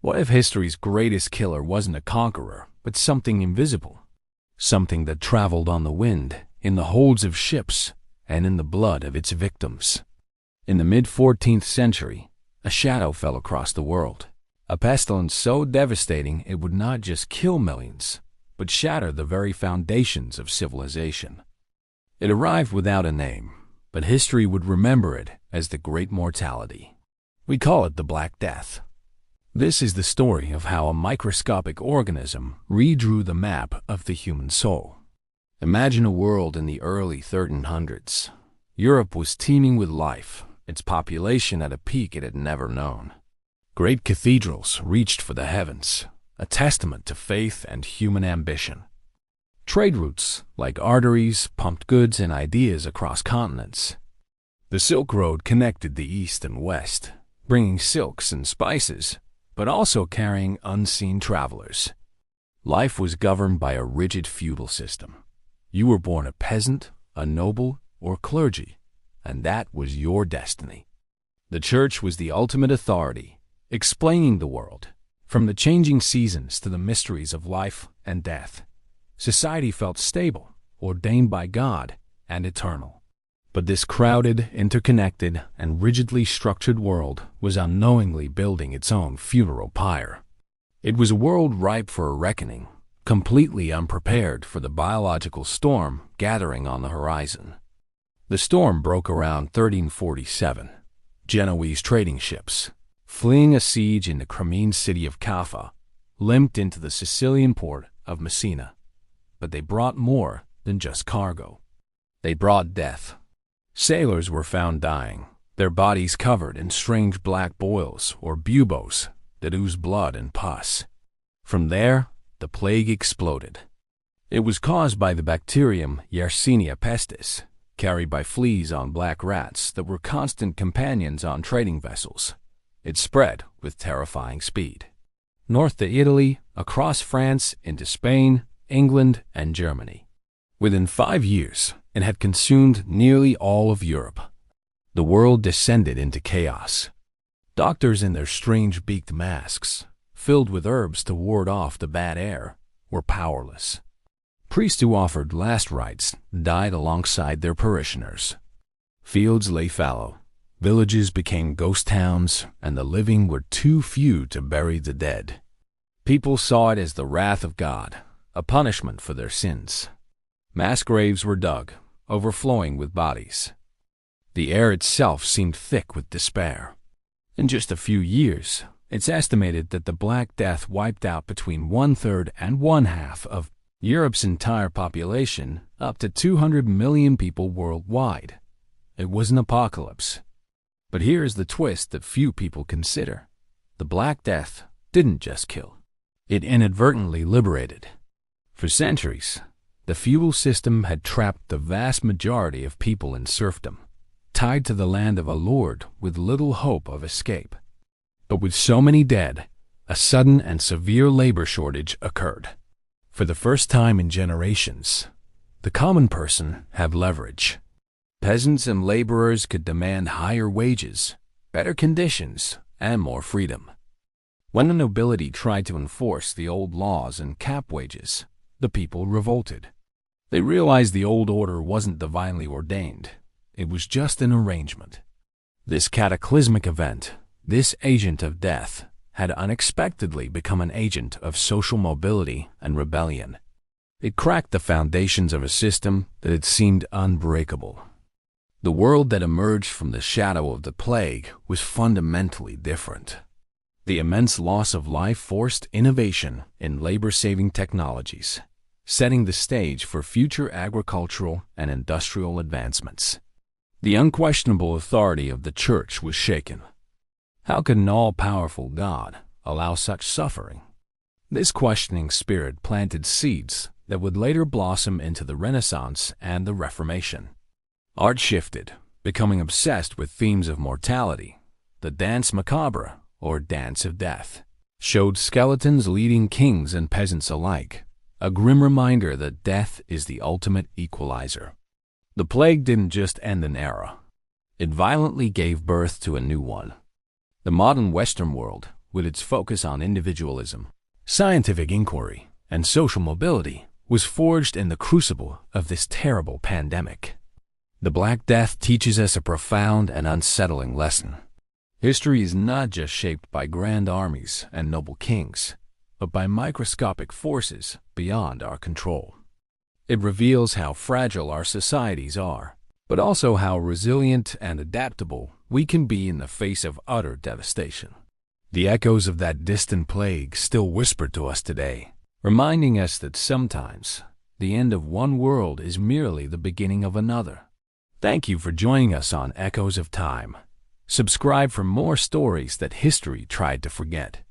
What if history's greatest killer wasn't a conqueror, but something invisible? Something that traveled on the wind, in the holds of ships, and in the blood of its victims. In the mid-14th century, a shadow fell across the world. A pestilence so devastating it would not just kill millions, but shatter the very foundations of civilization. It arrived without a name, but history would remember it as the Great Mortality. We call it the Black Death. This is the story of how a microscopic organism redrew the map of the human soul. Imagine a world in the early 1300s. Europe was teeming with life, its population at a peak it had never known. Great cathedrals reached for the heavens, a testament to faith and human ambition. Trade routes, like arteries, pumped goods and ideas across continents. The Silk Road connected the East and West, bringing silks and spices, but also carrying unseen travelers. Life was governed by a rigid feudal system. You were born a peasant, a noble, or clergy, and that was your destiny. The church was the ultimate authority, explaining the world, from the changing seasons to the mysteries of life and death. Society felt stable, ordained by God, and eternal. But this crowded, interconnected, and rigidly structured world was unknowingly building its own funeral pyre. It was a world ripe for a reckoning, completely unprepared for the biological storm gathering on the horizon. The storm broke around 1347. Genoese trading ships, fleeing a siege in the Crimean city of Kaffa, limped into the Sicilian port of Messina. But they brought more than just cargo. They brought death. Sailors were found dying, their bodies covered in strange black boils or buboes that oozed blood and pus. From there, the plague exploded. It was caused by the bacterium Yersinia pestis, carried by fleas on black rats that were constant companions on trading vessels. It spread with terrifying speed. North to Italy, across France, into Spain, England, and Germany. Within 5 years, it had consumed nearly all of Europe. The world descended into chaos. Doctors in their strange beaked masks, filled with herbs to ward off the bad air, were powerless. Priests who offered last rites died alongside their parishioners. Fields lay fallow, villages became ghost towns, and the living were too few to bury the dead. People saw it as the wrath of God, a punishment for their sins. Mass graves were dug, overflowing with bodies. The air itself seemed thick with despair. In just a few years, it's estimated that the Black Death wiped out between 1/3 and 1/2 of Europe's entire population, up to 200 million people worldwide. It was an apocalypse. But here's the twist that few people consider. The Black Death didn't just kill. It inadvertently liberated. For centuries, the feudal system had trapped the vast majority of people in serfdom, tied to the land of a lord with little hope of escape. But with so many dead, a sudden and severe labor shortage occurred. For the first time in generations, the common person had leverage. Peasants and laborers could demand higher wages, better conditions, and more freedom. When the nobility tried to enforce the old laws and cap wages, the people revolted. They realized the old order wasn't divinely ordained. It was just an arrangement. This cataclysmic event, this agent of death, had unexpectedly become an agent of social mobility and rebellion. It cracked the foundations of a system that had seemed unbreakable. The world that emerged from the shadow of the plague was fundamentally different. The immense loss of life forced innovation in labor-saving technologies, setting the stage for future agricultural and industrial advancements. The unquestionable authority of the church was shaken. How could an all-powerful God allow such suffering? This questioning spirit planted seeds that would later blossom into the Renaissance and the Reformation. Art shifted, becoming obsessed with themes of mortality. The Danse Macabre, or Dance of Death, showed skeletons leading kings and peasants alike, a grim reminder that death is the ultimate equalizer. The plague didn't just end an era. It violently gave birth to a new one. The modern Western world, with its focus on individualism, scientific inquiry, and social mobility, was forged in the crucible of this terrible pandemic. The Black Death teaches us a profound and unsettling lesson. History is not just shaped by grand armies and noble kings, but by microscopic forces beyond our control. It reveals how fragile our societies are, but also how resilient and adaptable we can be in the face of utter devastation. The echoes of that distant plague still whisper to us today, reminding us that sometimes the end of one world is merely the beginning of another. Thank you for joining us on Echoes of Time. Subscribe for more stories that history tried to forget.